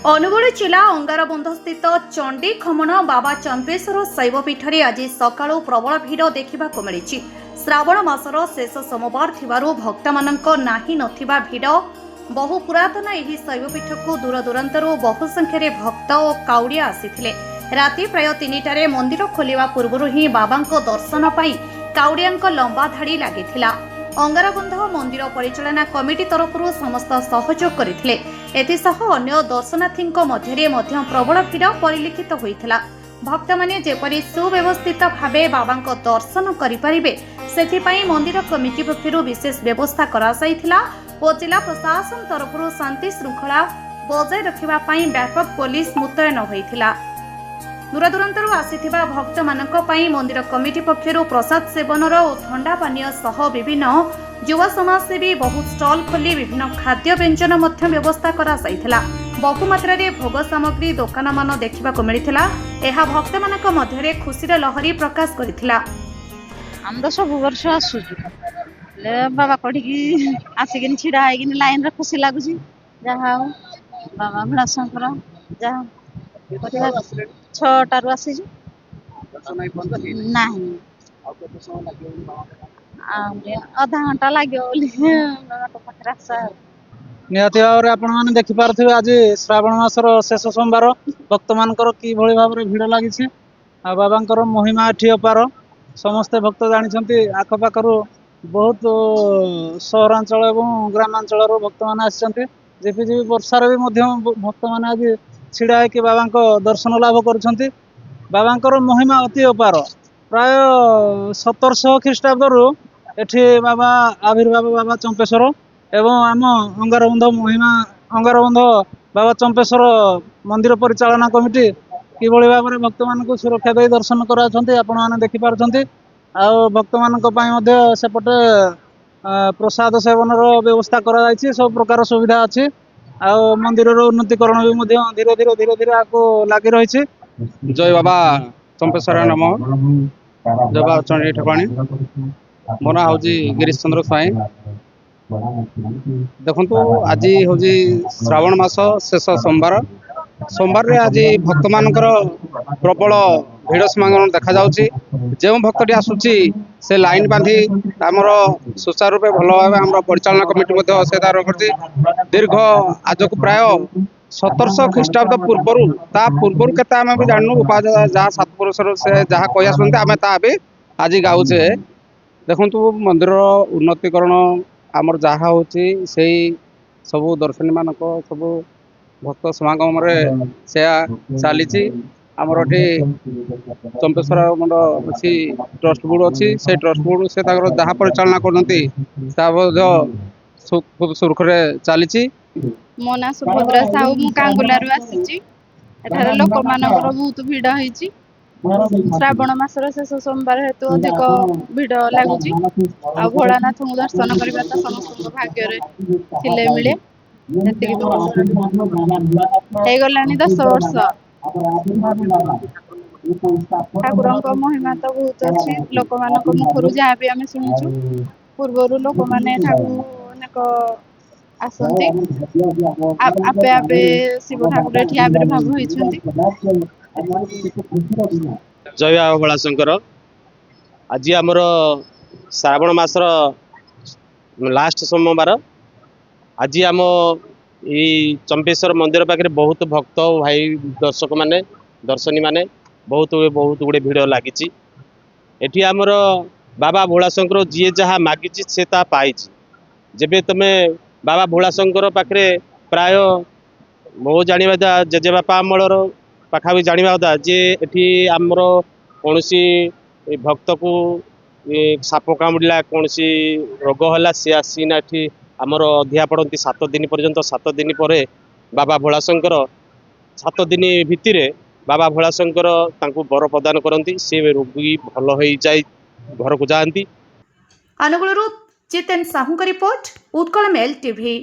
अनुगुल जिला अंगारबंध स्थित चंडी खमण बाबा चंपेश्वर शैवपीठरे आज सकाळु प्रबल भिड़ देखा मिली। श्रावण मासर शेष सोमवार थिबारु भक्तमानंक नाही नथिबा भिड़। बहु पुरातन एही शैवपीठ को दूर दूरांतरु बहु संख्यारे भक्त और काउड़िया आसिथिले। राति प्राय 3टारे मंदिर खोलिवा पूर्वरु ही बाबांक दर्शन पाई काउड़ियांक लंबा धाड़ी लागिथिला। अंगारबंध मंदिर परिचालना कमिटी तरफरु समस्त सहयोग करथिले। एथिसह अन्य दर्शनार्थीଙ୍କ ମଧ୍ୟରେ ମଧ୍ୟ प्रबल भिड़ परिलक्षित होइथिला। भक्त माने जेपरि सुव्यवस्थित भावे बाबांक दर्शन करिपारिबे सेथिपाई मंदिर कमिटी पक्षरु विशेष व्यवस्था करा जाइथिला ओ जिला प्रशासन तरफरु शांति श्रृंखला बजाय रखिबा पई व्यापक पुलिस मुतयन होइथिला। दूरदूरांतरु आसिथिबा भक्त मानक पई मंदिर कमिटी पक्षरु प्रसाद सेवनर और ठंडा पानीय सह विभिन्न युवा समाजसेवी बहुत स्टॉल खोली विभिन्न खाद्य व्यंजन मध्य व्यवस्था करा जाइथिला। बहु मात्रा रे भोग सामग्री दुकान मान देखिबा को मिलिथिला। एहा भक्त मानक मध्य रे खुशीर लहरी प्रकाश करिथिला। हम तो सब वर्ष आसुछु ले बाबा कोठी आसिकिन छिड़ा आइकिन लाइन रे खुशी लागुची। जहा बाबा भोलाशंकर जहा 6टारू आसीछु नाही आधा घंटा लगे निहती भाव में आपण मैंने देखिपे आज श्रावण मासर शेष सोमवार भक्त मानकर कि भाव में भिड़ लगी बाबा महिमा एठी अपार समस्ते भक्त जानी आखपाखर बहुत सहरांचल और ग्रामांचल भक्त मैंने आसी झिपि वर्षार भी भक्त मैंने आज छिड़ा कि बाबा दर्शन लाभ कर बाबा महिमा अति अपार। प्राय 1700 ख्रीष्टाब्दरू एठी बाबा आविर्भाव बाबा चंपेश्वर एवं आम अंगारबंध महिमा अंगारबंध बाबा चंपेश्वर मंदिर परिचालना कमिटी किभली भाव में भक्त मान सुरक्षा दे दर्शन कराउछन्ति आपण माने देखि पारुछन्ति। आ भक्त मानक पई मध्ये सेपटे प्रसाद सेवनर व्यवस्था करा जायछि। सब प्रकार सुविधा अछि। आ मंदिर उन्नतीकरण भी मध्ये धीरे धीरे आको लागि रहिछि। जय बाबा चंपेश्वर नम जय बाबा चंडी ठकाणी मो ना हूँ गिरीश चंद्र स्वाई। देखु आज हूँ श्रावण मास शेष सोमवार सोमवार आज भक्त मानकर प्रबल भिड़ समागम देखा जाउची। जो भक्तटी आसुची से लाइन बांधी आमर सुचारू रूपे भल भाव आम परिचालना कमिटी से तार दीर्घ आज को प्राय 1700 ख्रीष्टाब्द पूर्वर के भी जानू जहाँ सतपुरुष से जहाँ कही आसते आम ता भी आज गाऊे। देखु मंदिर उन्नतीकरण आमर जहाँ होची सब दर्शनी मानक सब भक्त समागम से चली आमर ये चंपेश्वर मंड अच्छी ट्रस्ट बोर्ड अच्छी से ट्रस्ट बोर्ड से जहाँ परिचालना करती खूब सुरखुरे चली। मो ना सुभद्रा साहू मु कांगुलारू आसीची। एठारे लोक मानकर बहुत भिड़ होईची। श्रावण मासर शेष सोमवार हेतु अधिक भिड़ लगुची। आ भोलानाथ दर्शन करबा तो समस्त भाग्य रे थिले मिले। हे गलानी 10 वर्ष ठाकुरंक महिमा तो बहुत अच्छी। लोक मानक मुखरु जहाँ भी आम शुणुचु पूर्वर लोक मैंने ठाकुर आसंती आपे आपे शिव ठाकुर एठी आविर्भाव होइछन्ति। जय बाबा भोलाशंकर। आज आमर श्रावण मासर लास्ट सोमवार आज आम ये चंपेश्वर मंदिर पाखे बहुत भक्त भाई दर्शक माने दर्शनी माने बहुत गुड़े भिड़ लगी। एठी आमर बाबा भोलाशंकर जी जहाँ मागिची से ता पाइछि। जेबे तमे बाबा भोलाशंकर पाखे प्राय मो जाना जेजेबापा अमलर पाखा भी जाना था जे एठी आमर कौन भक्त को साप कामुड़ा कौन रोग है सी आसीना एठी आमर अधिया पड़ती 7 दिन पर्यंत 7 दिन पर बाबा भोलाशंकर 7 दिन भितर बाबा भोलाशंकर तांको बर प्रदान करती सी रोगी भल हो जाए घर को जाती। अनुगुलरू जितेन साहू का रिपोर्ट उत्कल मेल टीवी।